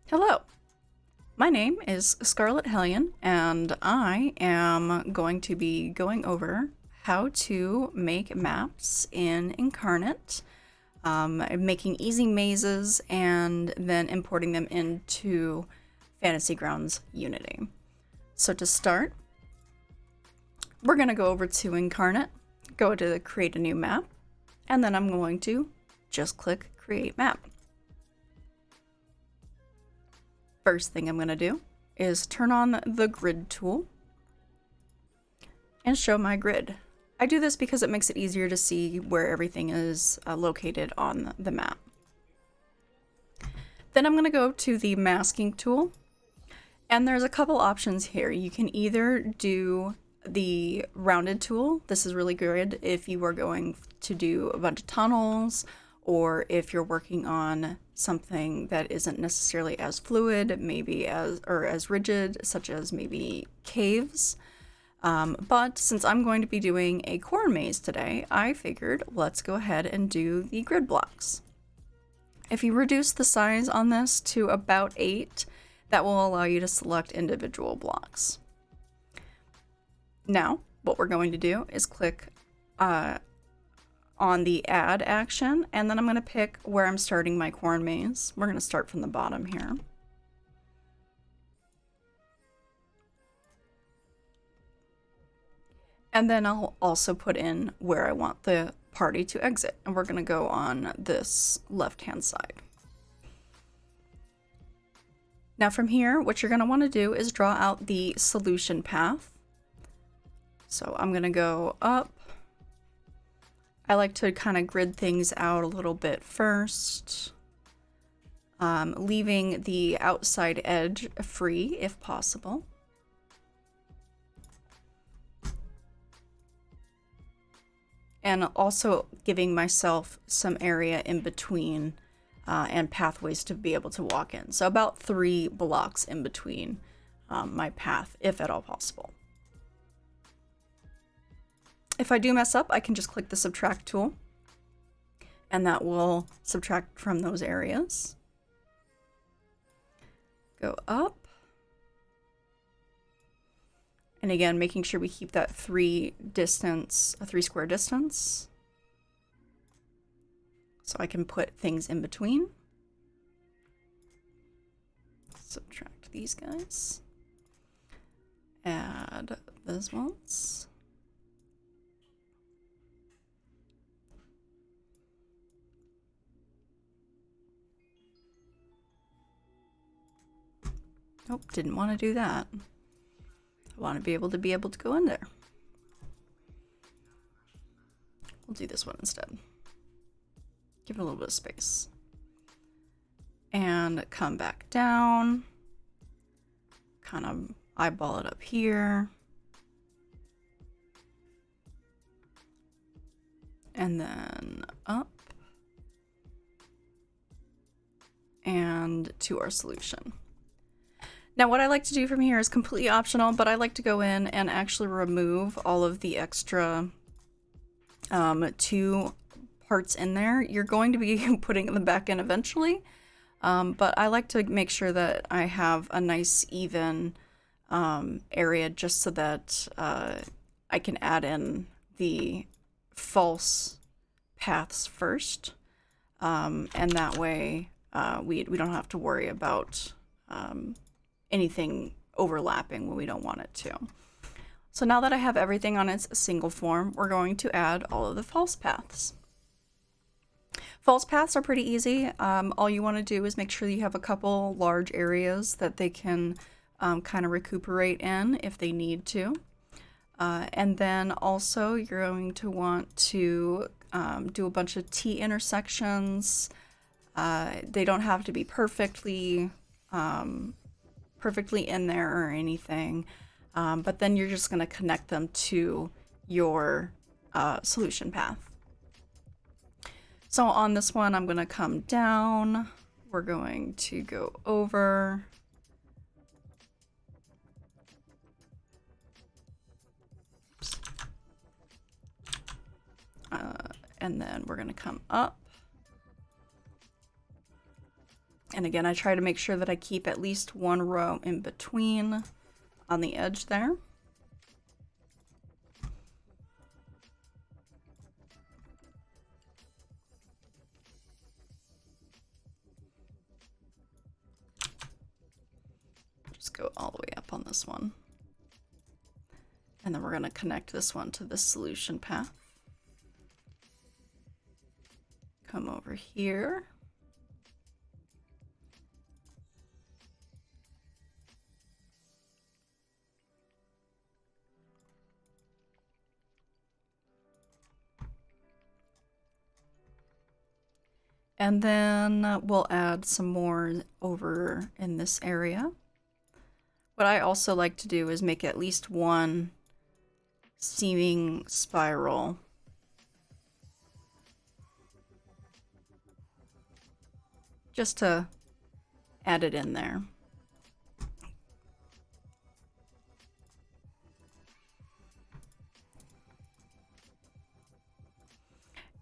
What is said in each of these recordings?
Hello, my name is Scarlet Hellion, and I am going to be going over how to make maps in Inkarnate, making easy mazes, and then importing them into Fantasy Grounds Unity. So to start, we're going to go over to Inkarnate, go to create a new map, and then I'm going to just click create map. First thing I'm going to do is turn on the grid tool and show my grid. I do this because it makes it easier to see where everything is located on the map. Then I'm going to go to the masking tool, and there's a couple options here. You can either do the rounded tool. This is really good if you are going to do a bunch of tunnels, or if you're working on something that isn't necessarily as fluid, maybe as rigid, such as maybe caves. But since I'm going to be doing a corn maze today, I figured let's go ahead and do the grid blocks. If you reduce the size on this to about 8, that will allow you to select individual blocks. Now, what we're going to do is click on the add action, and then I'm going to pick where I'm starting my corn maze. We're going to start from the bottom here. And then I'll also put in where I want the party to exit, and we're going to go on this left-hand side. Now from here, what you're going to want to do is draw out the solution path. So I'm going to go up. I like to kind of grid things out a little bit first, leaving the outside edge free if possible. And also giving myself some area in between and pathways to be able to walk in. So about 3 blocks in between my path, if at all possible. If I do mess up, I can just click the subtract tool, and that will subtract from those areas. Go up. And again, making sure we keep that 3 square distance. So I can put things in between. Subtract these guys. Add those ones. Nope, didn't want to do that. I want to be able to go in there. We'll do this one instead. Give it a little bit of space. And come back down. Kind of eyeball it up here. And then up. And to our solution. Now what I like to do from here is completely optional, but I like to go in and actually remove all of the extra 2 parts in there. You're going to be putting them back in eventually, but I like to make sure that I have a nice even area just so that I can add in the false paths first, and that way we don't have to worry about anything overlapping when we don't want it to. So now that I have everything on its single form, we're going to add all of the false paths. False paths are pretty easy. All you want to do is make sure you have a couple large areas that they can kind of recuperate in if they need to. And then also you're going to want to do a bunch of T intersections. They don't have to be perfectly in there or anything, but then you're just going to connect them to your solution path. So on this one, I'm going to come down. We're going to go over. And then we're going to come up. And again, I try to make sure that I keep at least one row in between on the edge there. Just go all the way up on this one. And then we're going to connect this one to the solution path. Come over here. And then we'll add some more over in this area. What I also like to do is make at least one seaming spiral. Just to add it in there.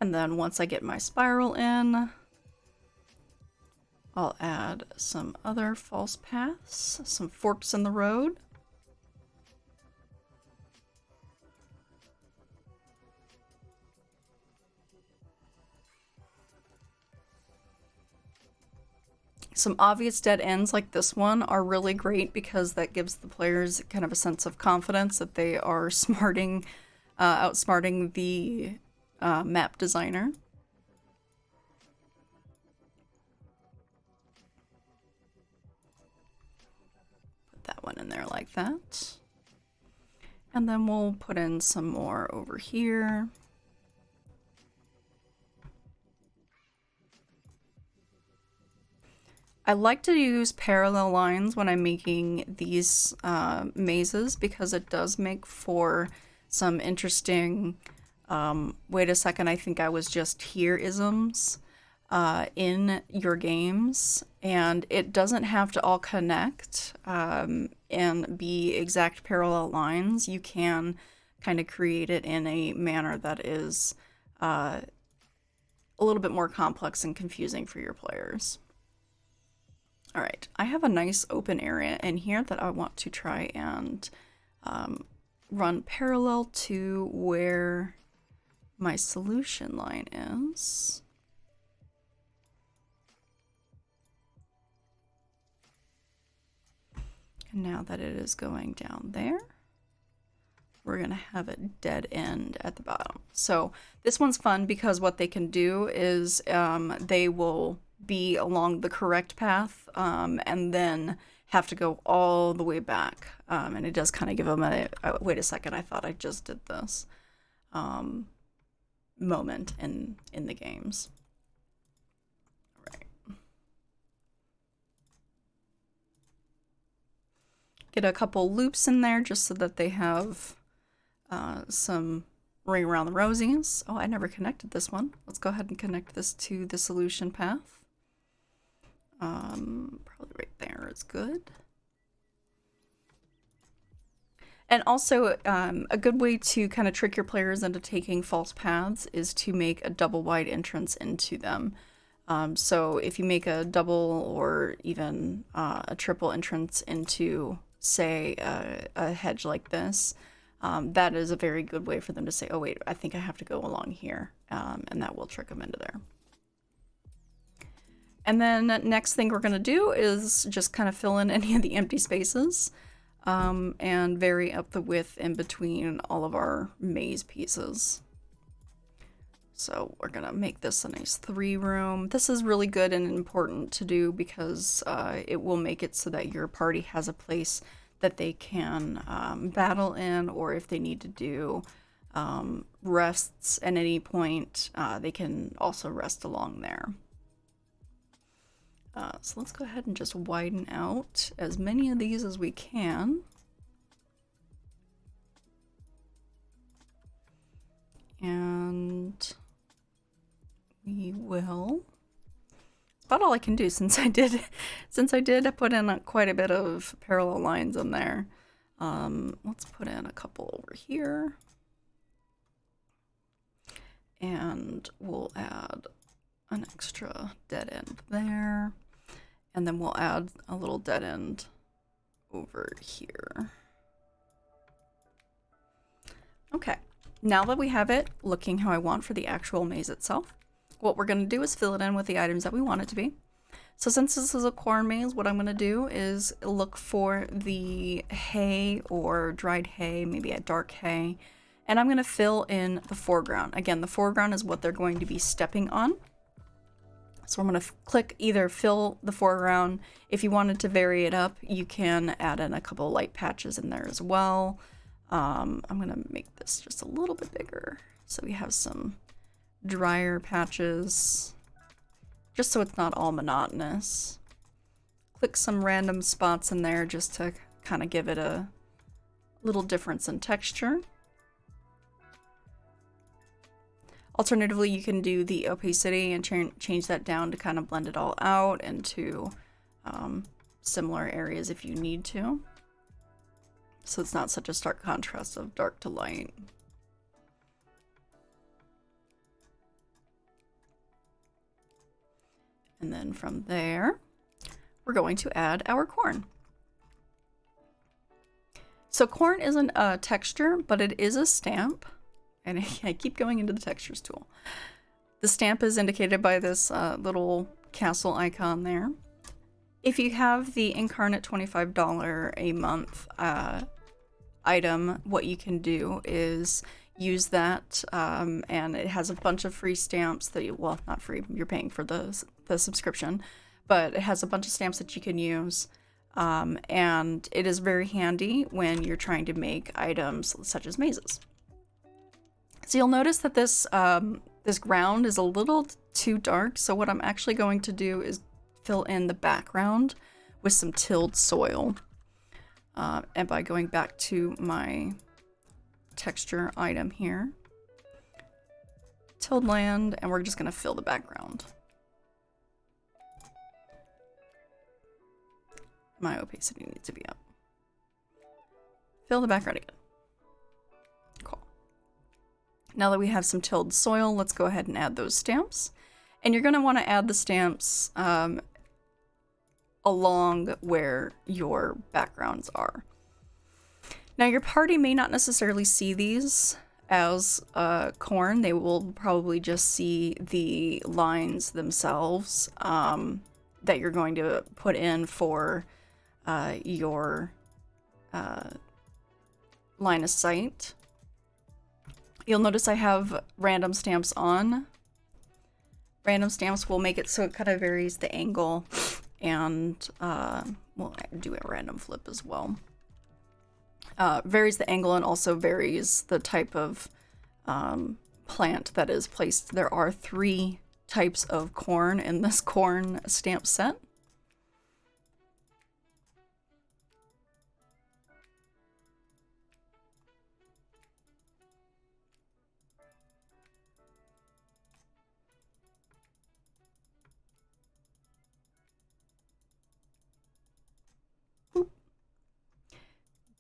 And then once I get my spiral in, I'll add some other false paths, some forks in the road. Some obvious dead ends like this one are really great because that gives the players kind of a sense of confidence that they are outsmarting the map designer. Put that one in there like that. And then we'll put in some more over here. I like to use parallel lines when I'm making these mazes because it does make for some interesting, wait a second, I think I was just here isms in your games. And it doesn't have to all connect and be exact parallel lines. You can kind of create it in a manner that is a little bit more complex and confusing for your players. All right, I have a nice open area in here that I want to try and run parallel to where my solution line is. And now that it is going down there, we're going to have a dead end at the bottom. So this one's fun because what they can do is they will be along the correct path and then have to go all the way back. And it does kind of give them a, wait a second, I thought I just did this moment in the games. All right. Get a couple loops in there just so that they have some ring around the rosies. Oh, I never connected this one. Let's go ahead and connect this to the solution path. Probably right there is good. And also, a good way to kind of trick your players into taking false paths is to make a double wide entrance into them. So if you make a double or even a triple entrance into, say, a hedge like this, that is a very good way for them to say, oh wait, I think I have to go along here, and that will trick them into there. And then next thing we're going to do is just kind of fill in any of the empty spaces and vary up the width in between all of our maze pieces. So we're going to make this a nice 3-room. This is really good and important to do because it will make it so that your party has a place that they can battle in, or if they need to do rests at any point, they can also rest along there. So let's go ahead and just widen out as many of these as we can. And we will, it's about all I can do since I did put in quite a bit of parallel lines in there. Let's put in a couple over here. And we'll add an extra dead end there. And then we'll add a little dead end over here. Okay, now that we have it looking how I want for the actual maze itself, what we're going to do is fill it in with the items that we want it to be. So since this is a corn maze, what I'm going to do is look for the hay or dried hay, maybe a dark hay, and I'm going to fill in the foreground. Again, the foreground is what they're going to be stepping on. So I'm going to click either fill the foreground. If you wanted to vary it up, you can add in a couple light patches in there as well. I'm going to make this just a little bit bigger so we have some drier patches, just so it's not all monotonous. Click some random spots in there just to kind of give it a little difference in texture. Alternatively, you can do the opacity and change that down to kind of blend it all out into similar areas if you need to. So it's not such a stark contrast of dark to light. And then from there, we're going to add our corn. So corn isn't a texture, but it is a stamp. And I keep going into the textures tool. The stamp is indicated by this little castle icon there. If you have the Inkarnate $25 a month item, what you can do is use that, and it has a bunch of free stamps that you, well, not free, you're paying for the subscription, but it has a bunch of stamps that you can use. And it is very handy when you're trying to make items such as mazes. So you'll notice that this this ground is a little too dark, so what I'm actually going to do is fill in the background with some tilled soil. And by going back to my texture item here, tilled land, and we're just going to fill the background. My opacity needs to be up. Fill the background again. Cool. Now that we have some tilled soil, let's go ahead and add those stamps. And you're going to want to add the stamps along where your backgrounds are. Now your party may not necessarily see these as corn. They will probably just see the lines themselves that you're going to put in for your line of sight. You'll notice I have random stamps on. Random stamps will make it so it kind of varies the angle, and we'll do a random flip as well. Varies the angle and also varies the type of plant that is placed. There are 3 types of corn in this corn stamp set.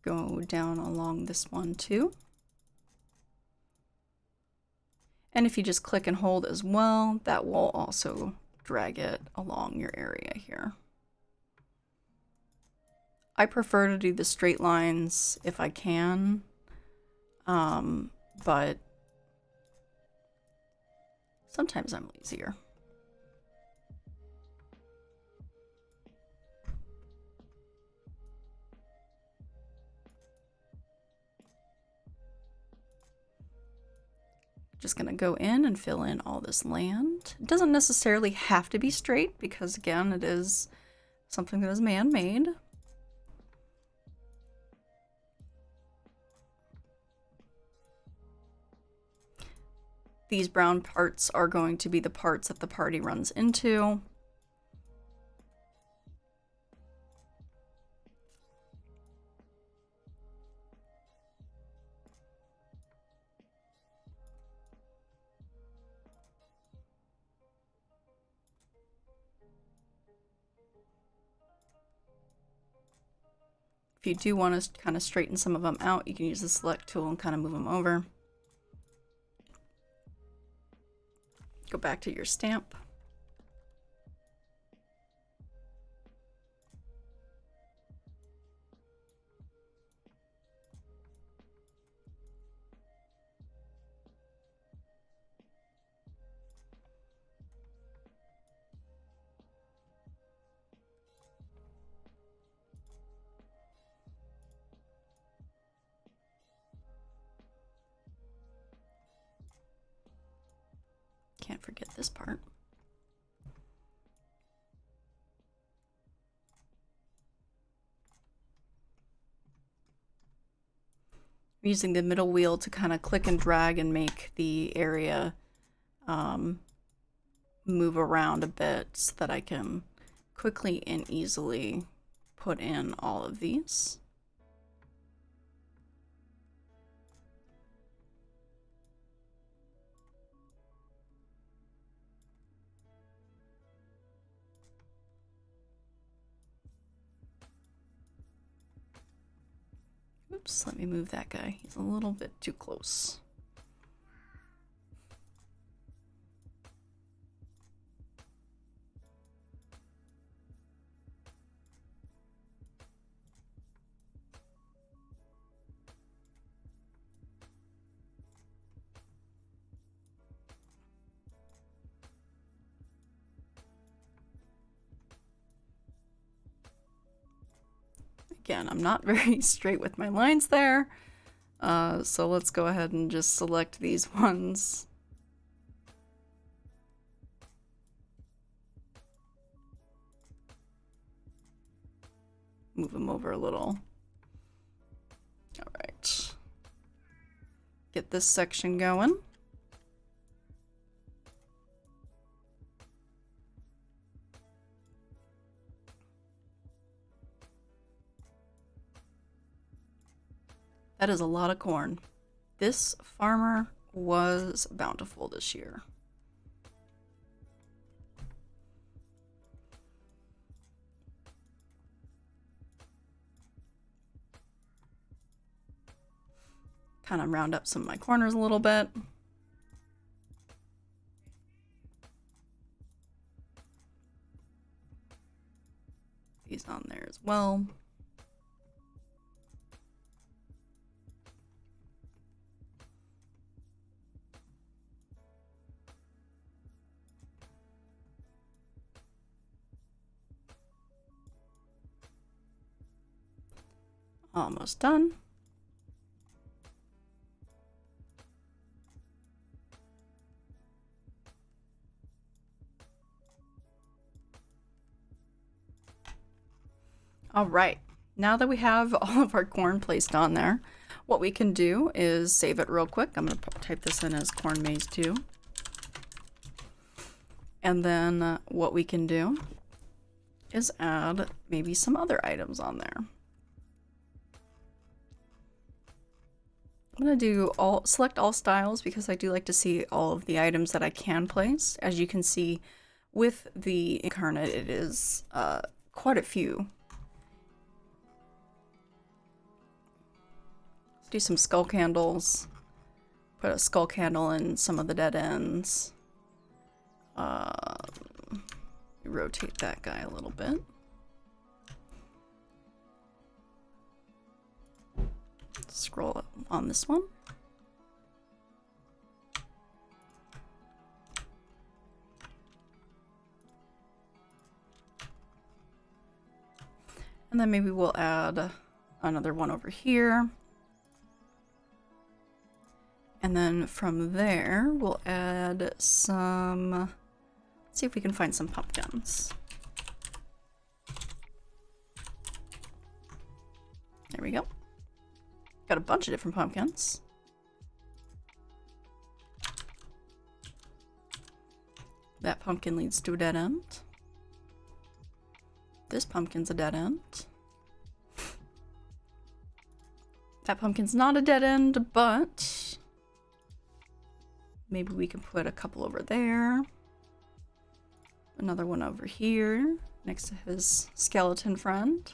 Go down along this one too. And if you just click and hold as well, that will also drag it along your area here. I prefer to do the straight lines if I can, but sometimes I'm lazier. Just gonna go in and fill in all this land. It doesn't necessarily have to be straight because, again, it is something that is man-made. These brown parts are going to be the parts that the party runs into. If you do want to kind of straighten some of them out, you can use the select tool and kind of move them over. Go back to your stamp. can't forget this part. I'm using the middle wheel to kind of click and drag and make the area move around a bit so that I can quickly and easily put in all of these. Oops, let me move that guy. He's a little bit too close. Again, I'm not very straight with my lines there. So let's go ahead and just select these ones. Move them over a little. All right. Get this section going. That is a lot of corn. This farmer was bountiful this year. Kind of round up some of my corners a little bit. These on there as well. Almost done. All right, now that we have all of our corn placed on there, what we can do is save it real quick. I'm going to type this in as corn maze 2. And then what we can do is add maybe some other items on there. I'm going to do select all styles because I do like to see all of the items that I can place. As you can see with the Inkarnate, it is quite a few. Let's do some skull candles. Put a skull candle in some of the dead ends. Rotate that guy a little bit. Scroll up on this one. And then maybe we'll add another one over here. And then from there, we'll add some, let's see if we can find some pumpkins. There we go. Got a bunch of different pumpkins. That pumpkin leads to a dead end. This pumpkin's a dead end. That pumpkin's not a dead end, but maybe we can put a couple over there. Another one over here next to his skeleton friend.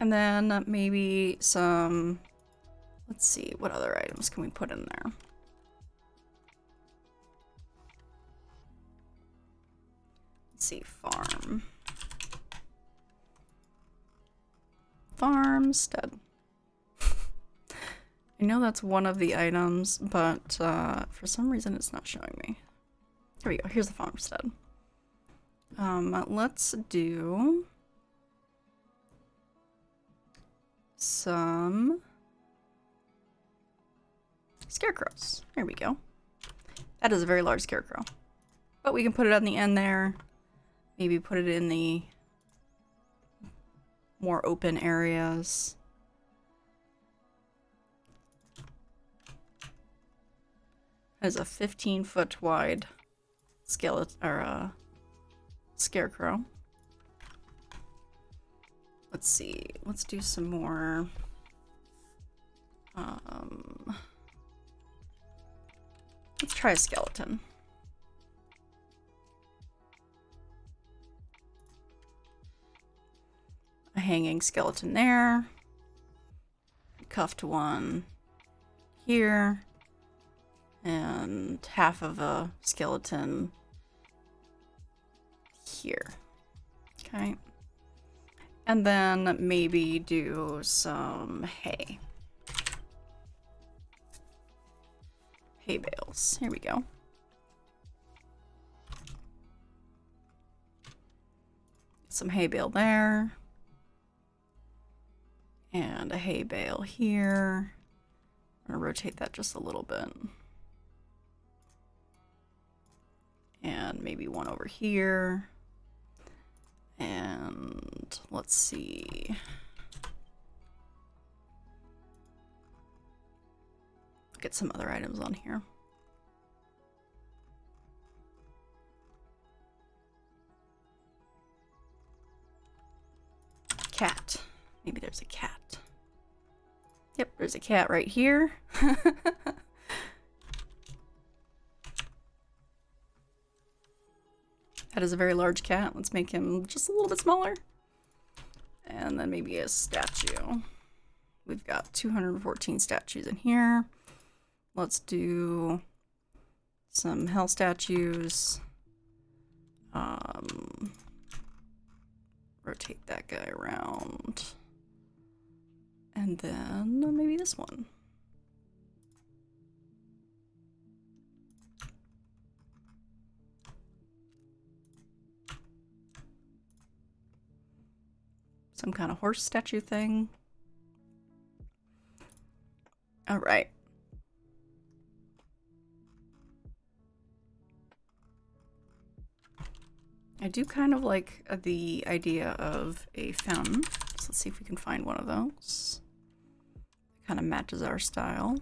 And then maybe some, let's see, what other items can we put in there? Let's see, farmstead. I know that's one of the items, but for some reason it's not showing me. Here we go, here's the farmstead. Let's do some scarecrows. There we go. That is a very large scarecrow. But we can put it on the end there. Maybe put it in the more open areas. That is a 15-foot wide skeleton or scarecrow. Let's see. Let's do some more. Let's try a skeleton. A hanging skeleton there. Cuffed one here. And half of a skeleton here. Okay. And then maybe do some hay. Hay bales. Here we go. Some hay bale there. And a hay bale here. I'm gonna rotate that just a little bit. And maybe one over here. And let's see. Get some other items on here. Cat. Maybe there's a cat. Yep, there's a cat right here. That is a very large cat. Let's make him just a little bit smaller. And then maybe a statue. We've got 214 statues in here. Let's do some hell statues. Rotate that guy around. And then maybe this one. Some kind of horse statue thing. All right. I do kind of like the idea of a fountain. So let's see if we can find one of those. Kind of matches our style.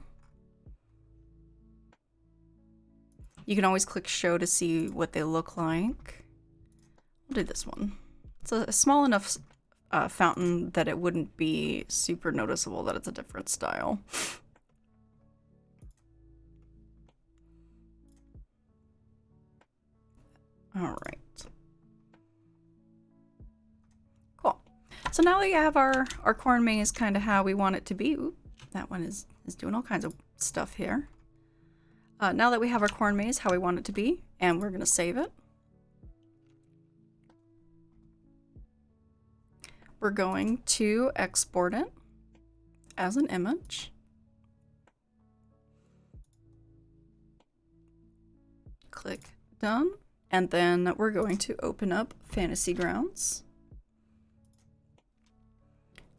You can always click show to see what they look like. We'll do this one. It's a small enough fountain that it wouldn't be super noticeable that it's a different style. All right. Cool. So now we have our corn maze kind of how we want it to be. Oop, that one is doing all kinds of stuff here. Now that we have our corn maze how we want it to be, and we're going to save it. We're going to export it as an image. Click done. And then we're going to open up Fantasy Grounds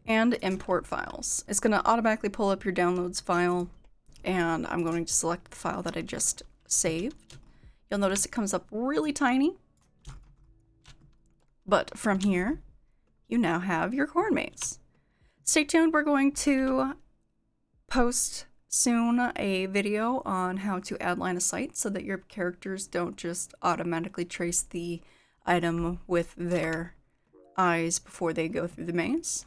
and import files. It's going to automatically pull up your downloads file, and I'm going to select the file that I just saved. You'll notice it comes up really tiny, but from here, you now have your corn maze. Stay tuned, we're going to post soon a video on how to add line of sight so that your characters don't just automatically trace the item with their eyes before they go through the maze.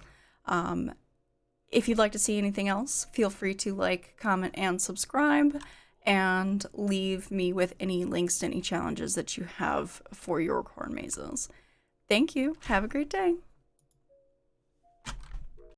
If you'd like to see anything else, feel free to like, comment, and subscribe, and leave me with any links to any challenges that you have for your corn mazes. Thank you. Have a great day.